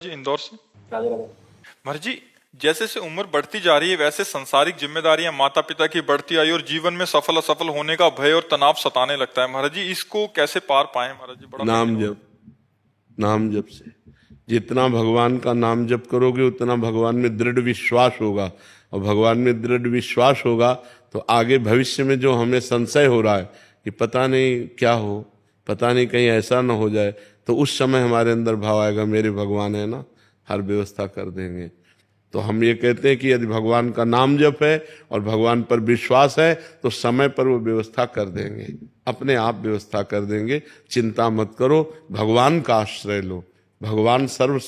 जी इंदौर से। राधे राधे। महाराज जी, जैसे जैसे उम्र बढ़ती जा रही है वैसे संसारिक जिम्मेदारियां माता पिता की बढ़ती आई और जीवन में सफल असफल होने का भय और तनाव सताने लगता है। महाराज जी, इसको कैसे पार पाए? महाराज जी, बड़ा कठिन नाम हो। जप। नाम जप से जितना भगवान का नाम जप करोगे उतना भगवान में दृढ़ विश्वास होगा, और भगवान में दृढ़ विश्वास होगा तो आगे भविष्य में जो हमें संशय हो रहा है कि पता नहीं क्या हो, पता नहीं कहीं ऐसा ना हो जाए, तो उस समय हमारे अंदर भाव आएगा मेरे भगवान है ना, हर व्यवस्था कर देंगे। तो हम ये कहते हैं कि यदि भगवान का नाम जप है और भगवान पर विश्वास है तो समय पर वो व्यवस्था कर देंगे, अपने आप व्यवस्था कर देंगे। चिंता मत करो, भगवान का आश्रय लो, भगवान सर्व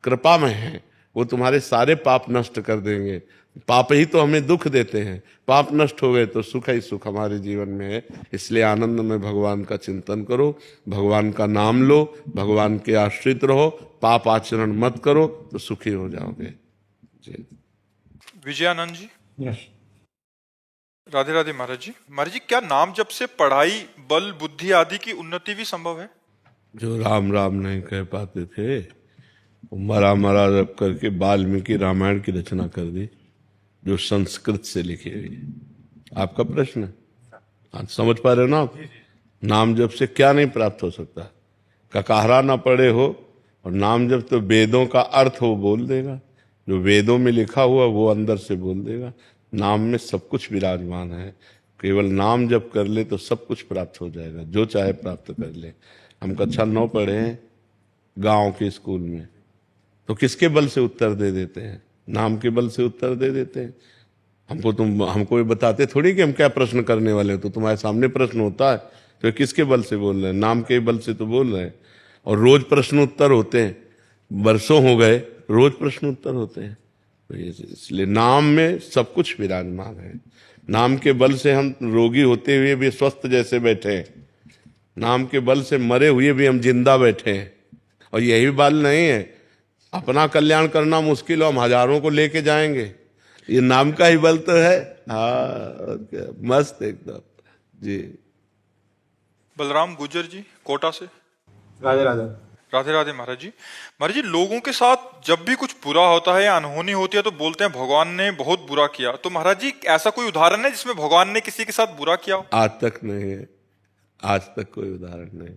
कृपामय है, वो तुम्हारे सारे पाप नष्ट कर देंगे। पाप ही तो हमें दुख देते हैं, पाप नष्ट हो गए तो सुख ही सुख हमारे जीवन में है। इसलिए आनंद में भगवान का चिंतन करो, भगवान का नाम लो, भगवान के आश्रित रहो, पाप आचरण मत करो तो सुखी हो जाओगे। विजयानंद जी, यस। राधे राधे। महाराज जी, महाराज जी, क्या नाम जप से पढ़ाई, बल, बुद्धि आदि की उन्नति भी संभव है? जो राम राम नहीं कह पाते थे वो मरा मरा जप करके वाल्मीकि रामायण की रचना कर दी, जो संस्कृत से लिखी हुई है। आपका प्रश्न है, आज समझ पा रहे हो ना आप? नाम जप से क्या नहीं प्राप्त हो सकता। ककाहरा ना पढ़े हो और नाम जप तो वेदों का अर्थ वो बोल देगा, जो वेदों में लिखा हुआ वो अंदर से बोल देगा। नाम में सब कुछ विराजमान है, केवल नाम जप कर ले तो सब कुछ प्राप्त हो जाएगा, जो चाहे प्राप्त कर ले। हम कक्षा 9 पढ़े हैं गांव के स्कूल में, तो किसके बल से उत्तर दे देते हैं? नाम के बल से उत्तर दे देते हैं। हमको ये बताते थोड़ी कि हम क्या प्रश्न करने वाले हैं, तो तुम्हारे सामने प्रश्न होता है तो किसके बल से बोल रहे हैं? नाम के बल से तो बोल रहे हैं। और रोज प्रश्न उत्तर होते हैं, वर्षों हो गए रोज प्रश्न उत्तर होते हैं। तो इसलिए नाम में सब कुछ विराजमान है। नाम के बल से हम रोगी होते हुए भी स्वस्थ जैसे बैठे हैं, नाम के बल से मरे हुए भी हम जिंदा बैठे हैं। और यही बल नहीं है, अपना कल्याण करना मुश्किल हो, हम हजारों को लेके जाएंगे, ये नाम का ही बल तो है। हाँ, मस्त एकदम जी। बलराम गुजर जी, कोटा से। राधे राधे। राधे राधे। महाराज जी, महाराज जी, लोगों के साथ जब भी कुछ बुरा होता है या अनहोनी होती है तो बोलते हैं भगवान ने बहुत बुरा किया। तो महाराज जी, ऐसा कोई उदाहरण है जिसमें भगवान ने किसी के साथ बुरा किया हो? आज तक नहीं है, आज तक कोई उदाहरण नहीं।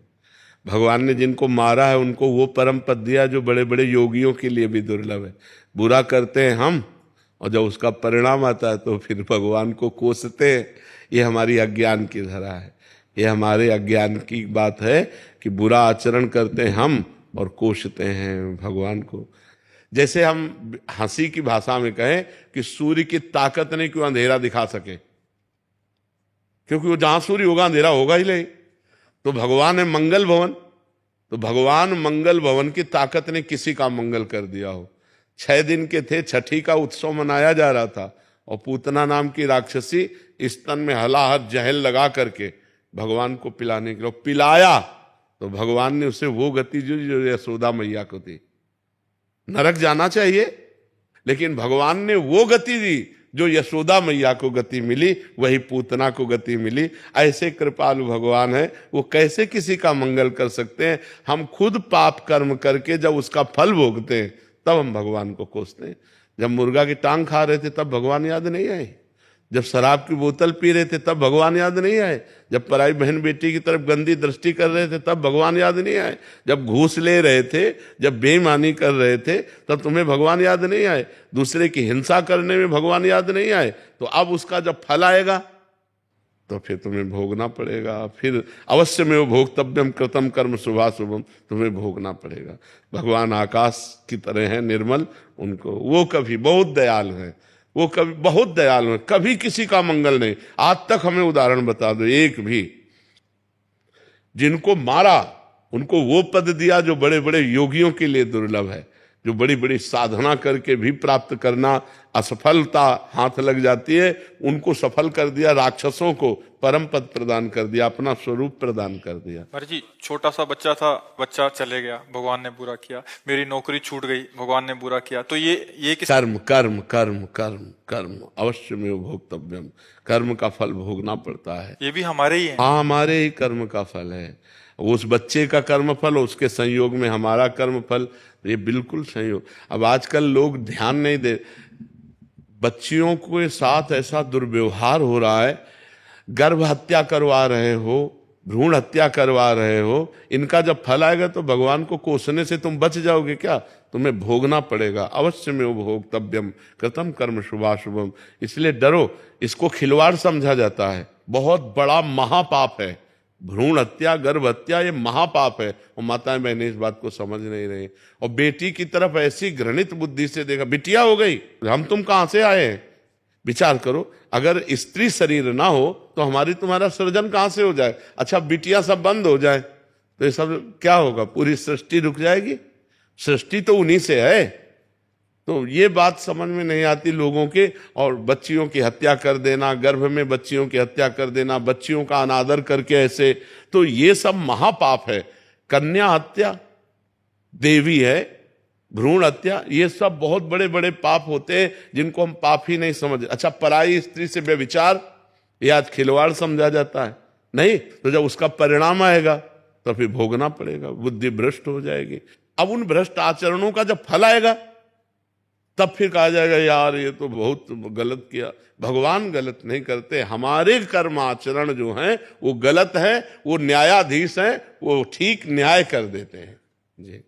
भगवान ने जिनको मारा है उनको वो परम पद दिया जो बड़े बड़े योगियों के लिए भी दुर्लभ है। बुरा करते हैं हम, और जब उसका परिणाम आता है तो फिर भगवान को कोसते हैं। ये हमारी अज्ञान की धरा है, ये हमारे अज्ञान की बात है कि बुरा आचरण करते हैं हम और कोसते हैं भगवान को। जैसे हम हंसी की भाषा में कहें कि सूर्य की ताकत नहीं क्यों अंधेरा दिखा सके, क्योंकि वो जहां सूर्य होगा अंधेरा होगा ही नहीं। तो भगवान है मंगल भवन, तो भगवान मंगल भवन की ताकत ने किसी का मंगल कर दिया हो। 6 दिन के थे, छठी का उत्सव मनाया जा रहा था और पूतना नाम की राक्षसी स्तन में हलाहट जहल लगा करके भगवान को पिलाने के लिए पिलाया, तो भगवान ने उसे वो गति जो यशोदा मैया को दी। नरक जाना चाहिए, लेकिन भगवान ने वो गति दी जो यशोदा मैया को गति मिली, वही पूतना को गति मिली। ऐसे कृपालु भगवान है, वो कैसे किसी का मंगल कर सकते हैं? हम खुद पाप कर्म करके जब उसका फल भोगते हैं तब हम भगवान को कोसते हैं। जब मुर्गा की टांग खा रहे थे तब भगवान याद नहीं आए? जब शराब की बोतल पी रहे थे तब भगवान याद नहीं आए? जब पराई बहन बेटी की तरफ गंदी दृष्टि कर रहे थे तब भगवान याद नहीं आए? जब घूस ले रहे थे, जब बेईमानी कर रहे थे तब तुम्हें भगवान याद नहीं आए? दूसरे की हिंसा करने में भगवान याद नहीं आए? तो अब उसका जब फल आएगा तो फिर तुम्हें भोगना पड़ेगा। फिर अवश्य में वो भोक्तव्यम कृतम कर्म शुभाशुभम, तुम्हें भोगना पड़ेगा। भगवान आकाश की तरह है निर्मल, उनको वो कभी बहुत दयालु है, वो कभी बहुत दयालु है, कभी किसी का मंगल नहीं। आज तक हमें उदाहरण बता दो एक भी, जिनको मारा उनको वो पद दिया जो बड़े बड़े योगियों के लिए दुर्लभ है, जो बड़ी बड़ी साधना करके भी प्राप्त करना असफलता हाथ लग जाती है, उनको सफल कर दिया। राक्षसों को परम पद प्रदान कर दिया, अपना स्वरूप प्रदान कर दिया। महाराज जी, छोटा सा बच्चा था, बच्चा चले गया, भगवान ने बुरा किया। मेरी नौकरी छूट गई, भगवान ने बुरा किया। तो ये किस कर्म कर्म कर्म कर्म कर्म अवश्य में भोक्तव्यम, कर्म का फल भोगना पड़ता है। ये भी हमारे ही है? हाँ, हमारे ही कर्म का फल है। उस बच्चे का कर्मफल, उसके संयोग में हमारा कर्मफल, ये बिल्कुल संयोग। अब आजकल लोग ध्यान नहीं दे, बच्चियों के साथ ऐसा दुर्व्यवहार हो रहा है, गर्भ हत्या करवा रहे हो, भ्रूण हत्या करवा रहे हो। इनका जब फल आएगा तो भगवान को कोसने से तुम बच जाओगे क्या? तुम्हें भोगना पड़ेगा। अवश्य में भोक्तव्यम कृतम कर्म शुभाशुभम। इसलिए डरो। इसको खिलवाड़ समझा जाता है, बहुत बड़ा महापाप है भ्रूण हत्या, गर्भ हत्या, ये महापाप है। और माताएं बहनें इस बात को समझ नहीं रही। और बेटी की तरफ ऐसी घृणित बुद्धि से देखा, बिटिया हो गई, हम तुम कहां से आए हैं? विचार करो, अगर स्त्री शरीर ना हो तो हमारी तुम्हारा सृजन कहां से हो जाए? अच्छा, बिटिया सब बंद हो जाए तो ये सब क्या होगा? पूरी सृष्टि रुक जाएगी। सृष्टि तो उन्हीं से है। तो ये बात समझ में नहीं आती लोगों के। और बच्चियों की हत्या कर देना, गर्भ में बच्चियों की हत्या कर देना, बच्चियों का अनादर करके ऐसे, तो ये सब महापाप है। कन्या हत्या देवी है, भ्रूण हत्या, ये सब बहुत बड़े बड़े पाप होते हैं जिनको हम पाप ही नहीं समझ। अच्छा, पराई स्त्री से व्यभिचार, ये आज खिलवाड़ समझा जाता है। नहीं तो जब उसका परिणाम आएगा तो फिर भोगना पड़ेगा, बुद्धि भ्रष्ट हो जाएगी। अब उन भ्रष्ट आचरणों का जब फल आएगा तब फिर कहा जाएगा यार ये तो बहुत गलत किया। भगवान गलत नहीं करते, हमारे कर्म आचरण जो हैं वो गलत है, वो न्यायाधीश हैं, वो ठीक न्याय कर देते हैं। जी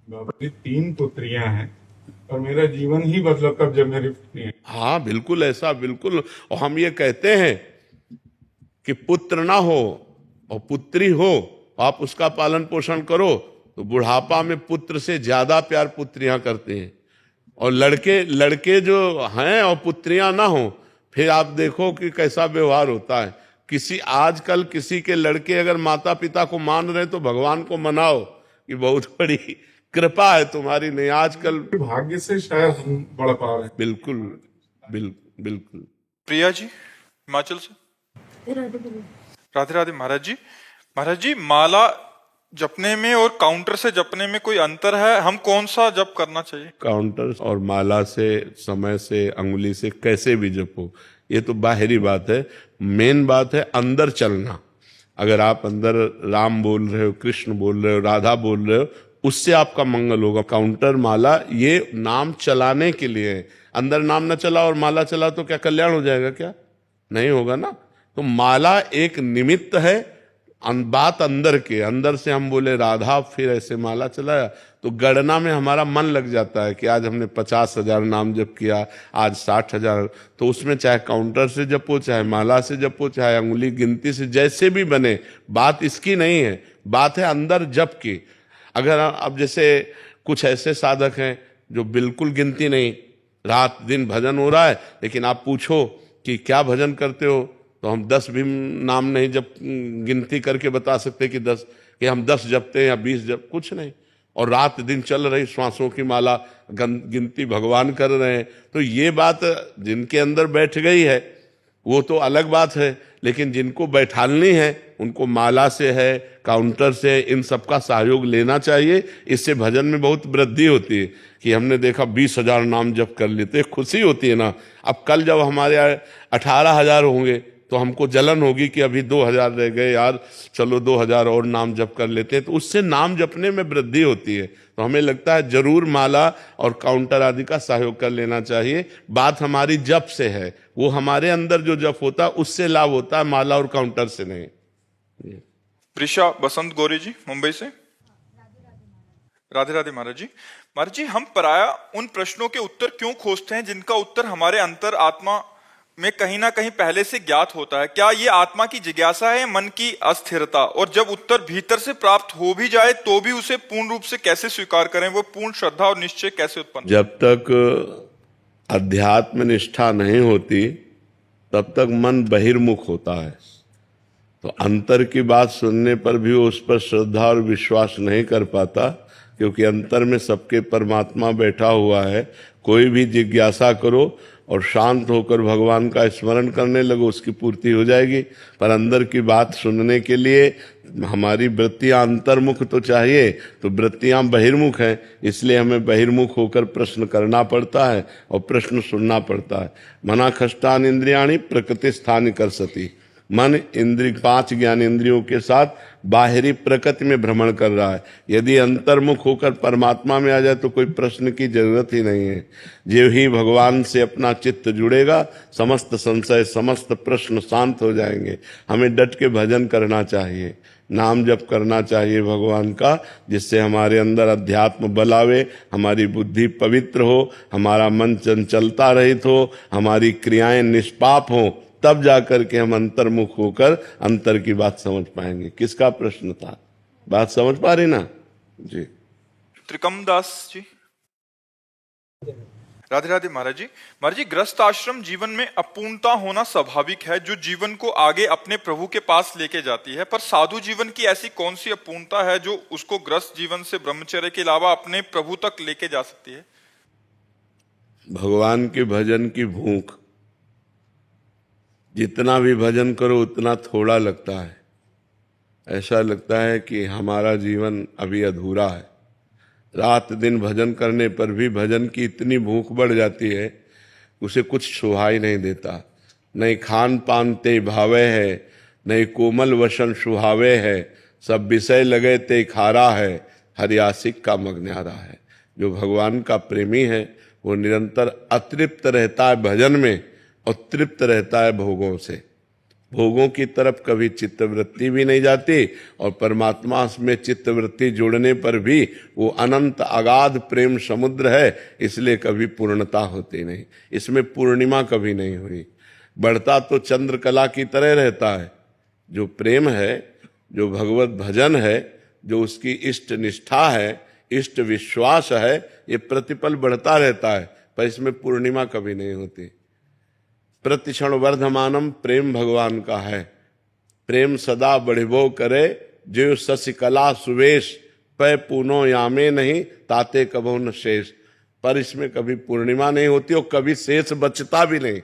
बाबा जी, 3 पुत्रियां हैं और मेरा जीवन ही बदला तब जब मेरी पुत्री। हाँ बिल्कुल ऐसा, बिल्कुल। और हम ये कहते हैं कि पुत्र ना हो और पुत्री हो, आप उसका पालन पोषण करो तो बुढ़ापा में पुत्र से ज्यादा प्यार पुत्रियां करती हैं। और लड़के जो हैं और पुत्रियां ना हो, फिर आप देखो कि कैसा व्यवहार होता है। आजकल किसी के लड़के अगर माता पिता को मान रहे तो भगवान को मनाओ कि बहुत बड़ी कृपा है तुम्हारी। नहीं, आजकल भाग्य से शायद हम बड़ा पा रहे हैं। बिल्कुल बिल्कुल बिल्कुल। प्रिया जी हिमाचल से। राधे राधे महाराज जी, माला जपने में और काउंटर से जपने में कोई अंतर है? हम कौन सा जप करना चाहिए? काउंटर और माला से, समय से, अंगुली से, कैसे भी जपो, ये तो बाहरी बात है। मेन बात है अंदर चलना। अगर आप अंदर राम बोल रहे हो, कृष्ण बोल रहे हो, राधा बोल रहे हो, उससे आपका मंगल होगा। काउंटर माला ये नाम चलाने के लिए है। अंदर नाम न चला और माला चला तो क्या कल्याण हो जाएगा? क्या नहीं होगा ना। तो माला एक निमित्त है, बात अंदर के। अंदर से हम बोले राधा, फिर ऐसे माला चलाया तो गणना में हमारा मन लग जाता है कि आज हमने 50,000 नाम जप किया, आज 60,000। तो उसमें चाहे काउंटर से जपो, चाहे माला से जपो, चाहे अंगुली गिनती से, जैसे भी बने, बात इसकी नहीं है, बात है अंदर जप की। अगर अब जैसे कुछ ऐसे साधक हैं जो बिल्कुल गिनती नहीं, रात दिन भजन हो रहा है, लेकिन आप पूछो कि क्या भजन करते हो तो हम 10 भी नाम नहीं जब गिनती करके बता सकते कि हम 10 जपते हैं या 20 जप, कुछ नहीं। और रात दिन चल रही श्वासों की माला, गिनती भगवान कर रहे हैं। तो ये बात जिनके अंदर बैठ गई है वो तो अलग बात है, लेकिन जिनको बैठालनी है उनको माला से है, काउंटर से, इन सबका सहयोग लेना चाहिए। इससे भजन में बहुत वृद्धि होती है कि हमने देखा 20,000 नाम जप कर लेते, खुशी होती है ना। अब कल जब हमारे 18,000 होंगे तो हमको जलन होगी कि अभी 2,000 रह गए यार, चलो 2,000 और नाम जप कर लेते हैं। तो उससे नाम जपने में वृद्धि होती है। तो हमें लगता है जरूर माला और काउंटर आदि का सहयोग कर लेना चाहिए। बात हमारी जप से है, वो हमारे अंदर जो जप होता है उससे लाभ होता है, माला और काउंटर से नहीं। प्रिशा बसंत गौरी जी मुंबई से। राधे राधे महाराज जी, हम पराया उन प्रश्नों के उत्तर क्यों खोजते हैं जिनका उत्तर हमारे अंतर आत्मा में कहीं ना कहीं पहले से ज्ञात होता है? क्या ये आत्मा की जिज्ञासा है, मन की अस्थिरता? और जब उत्तर भीतर से प्राप्त हो भी जाए तो भी उसे पूर्ण रूप से कैसे स्वीकार करें? वो पूर्ण श्रद्धा और निश्चय कैसे उत्पन्न? जब तक अध्यात्म निष्ठा नहीं होती तब तक मन बहिर्मुख होता है। तो अंतर की बात सुनने पर भी वो उस पर श्रद्धा और विश्वास नहीं कर पाता, क्योंकि अंतर में सबके परमात्मा बैठा हुआ है। कोई भी जिज्ञासा करो और शांत होकर भगवान का स्मरण करने लगो, उसकी पूर्ति हो जाएगी। पर अंदर की बात सुनने के लिए हमारी वृत्तियां अंतर्मुख तो चाहिए, तो वृत्तियां बहिर्मुख हैं, इसलिए हमें बहिर्मुख होकर प्रश्न करना पड़ता है और प्रश्न सुनना पड़ता है। मना खष्टान इंद्रियाणी प्रकृति स्थान कर सती। मन इंद्रिय 5 ज्ञानेंद्रियों के साथ बाहरी प्रकृति में भ्रमण कर रहा है। यदि अंतर्मुख होकर परमात्मा में आ जाए तो कोई प्रश्न की जरूरत ही नहीं है। जो ही भगवान से अपना चित्त जुड़ेगा, समस्त संशय, समस्त प्रश्न शांत हो जाएंगे। हमें डट के भजन करना चाहिए, नाम जप करना चाहिए भगवान का, जिससे हमारे अंदर अध्यात्म बल आवे, हमारी बुद्धि पवित्र हो, हमारा मन चंचलता रहित हो, हमारी क्रियाएं निष्पाप हो, तब जाकर के हम अंतर्मुख होकर अंतर की बात समझ पाएंगे। किसका प्रश्न था? बात समझ पा रही ना जी? त्रिकम दास जी। राधे राधे महाराज जी। महाराज जी, ग्रस्त आश्रम जीवन में अपूर्णता होना स्वाभाविक है, जो जीवन को आगे अपने प्रभु के पास लेके जाती है, पर साधु जीवन की ऐसी कौन सी अपूर्णता है जो उसको ग्रस्त जीवन से ब्रह्मचर्य के अलावा अपने प्रभु तक लेके जा सकती है? भगवान के भजन की भूख। जितना भी भजन करो उतना थोड़ा लगता है। ऐसा लगता है कि हमारा जीवन अभी अधूरा है। रात दिन भजन करने पर भी भजन की इतनी भूख बढ़ जाती है, उसे कुछ शोभा ही नहीं देता। नहीं खान पान ते भावे है, नहीं कोमल वसन सुहावे है, सब विषय लगे ते खारा है, हरियासिक का मग्न्यारा है। जो भगवान का प्रेमी है वो निरंतर अतृप्त रहता है भजन में और तृप्त रहता है भोगों से। भोगों की तरफ कभी चित्तवृत्ति भी नहीं जाती, और परमात्मा में चित्तवृत्ति जोड़ने पर भी वो अनंत अगाध प्रेम समुद्र है, इसलिए कभी पूर्णता होती नहीं। इसमें पूर्णिमा कभी नहीं हुई। बढ़ता तो चंद्रकला की तरह रहता है। जो प्रेम है, जो भगवत भजन है, जो उसकी इष्ट निष्ठा है, इष्ट विश्वास है, ये प्रतिपल बढ़ता रहता है, पर इसमें पूर्णिमा कभी नहीं होती। प्रतिक्षण वर्धमानम प्रेम भगवान का है। प्रेम सदा बढ़िबो करे, जो शशिकला सुवेश, पै पूनो यामे नहीं, ताते कबो न शेष। पर इसमें कभी पूर्णिमा नहीं होती और कभी शेष बचता भी नहीं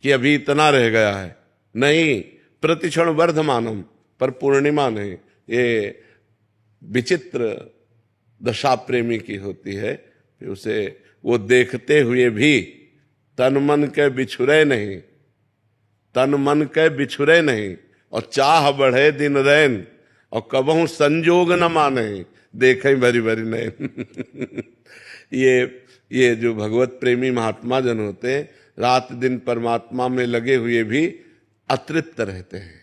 कि अभी इतना रह गया है। नहीं, प्रतिक्षण वर्धमानम, पर पूर्णिमा नहीं। ये विचित्र दशा प्रेमी की होती है। उसे वो देखते हुए भी तन मन के बिछुरे नहीं, तन मन के बिछुरे नहीं, और चाह बढ़े दिन रैन, और कबहू संजोग न माने, देखें भरी भरी नैन। ये जो भगवत प्रेमी महात्मा जन होते हैं, रात दिन परमात्मा में लगे हुए भी अतृप्त रहते हैं।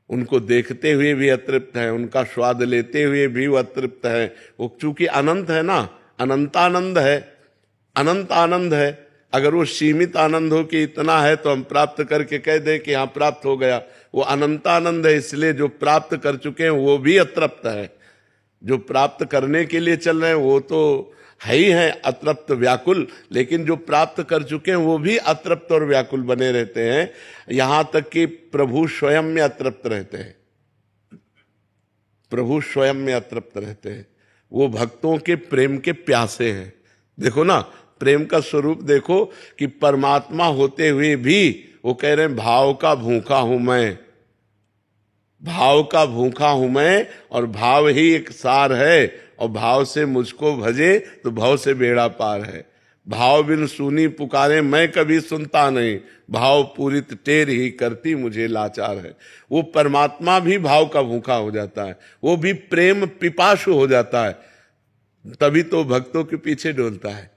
उनको देखते हुए भी अतृप्त है, उनका स्वाद लेते हुए भी वो अतृप्त है। वो चूंकि अनंत है ना, अनंतानंद है, अनंत आनंद है। अगर वो सीमित आनंद हो कि इतना है तो हम प्राप्त करके कह दें कि हाँ प्राप्त हो गया, वो अनंतानंद है, इसलिए जो प्राप्त कर चुके हैं वो भी अतृप्त है। जो प्राप्त करने के लिए चल रहे हैं वो तो है ही है अतृप्त व्याकुल, लेकिन जो प्राप्त कर चुके हैं वो भी अतृप्त और व्याकुल बने रहते हैं। यहां तक कि प्रभु स्वयं में अतृप्त रहते हैं। प्रभु स्वयं में अतृप्त रहते हैं। वो भक्तों के प्रेम के प्यासे हैं। देखो ना, प्रेम का स्वरूप देखो कि परमात्मा होते हुए भी वो कह रहे हैं भाव का भूखा हूं मैं, भाव का भूखा हूं मैं, और भाव ही एक सार है, और भाव से मुझको भजे तो भाव से बेड़ा पार है। भाव बिन सुनी पुकारे मैं कभी सुनता नहीं, भाव पूरित टेर ही करती मुझे लाचार है। वो परमात्मा भी भाव का भूखा हो जाता है, वो भी प्रेम पिपासु हो जाता है, तभी तो भक्तों के पीछे डोलता है।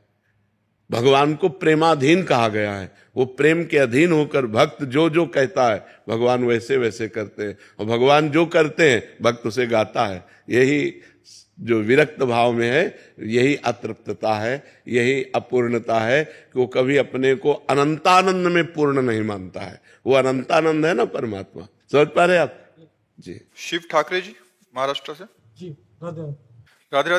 भगवान को प्रेमाधीन कहा गया है। वो प्रेम के अधीन होकर भक्त जो जो कहता है भगवान वैसे वैसे करते हैं, और भगवान जो करते हैं भक्त उसे गाता है। यही जो विरक्त भाव में है, यही अतृप्तता है, यही अपूर्णता है कि वो कभी अपने को अनंतानंद में पूर्ण नहीं मानता है। वो अनंतानंद है ना परमात्मा। समझ पा रहे आप जी? शिव ठाकरे जी महाराष्ट्र से। जी राधे राधे राधे।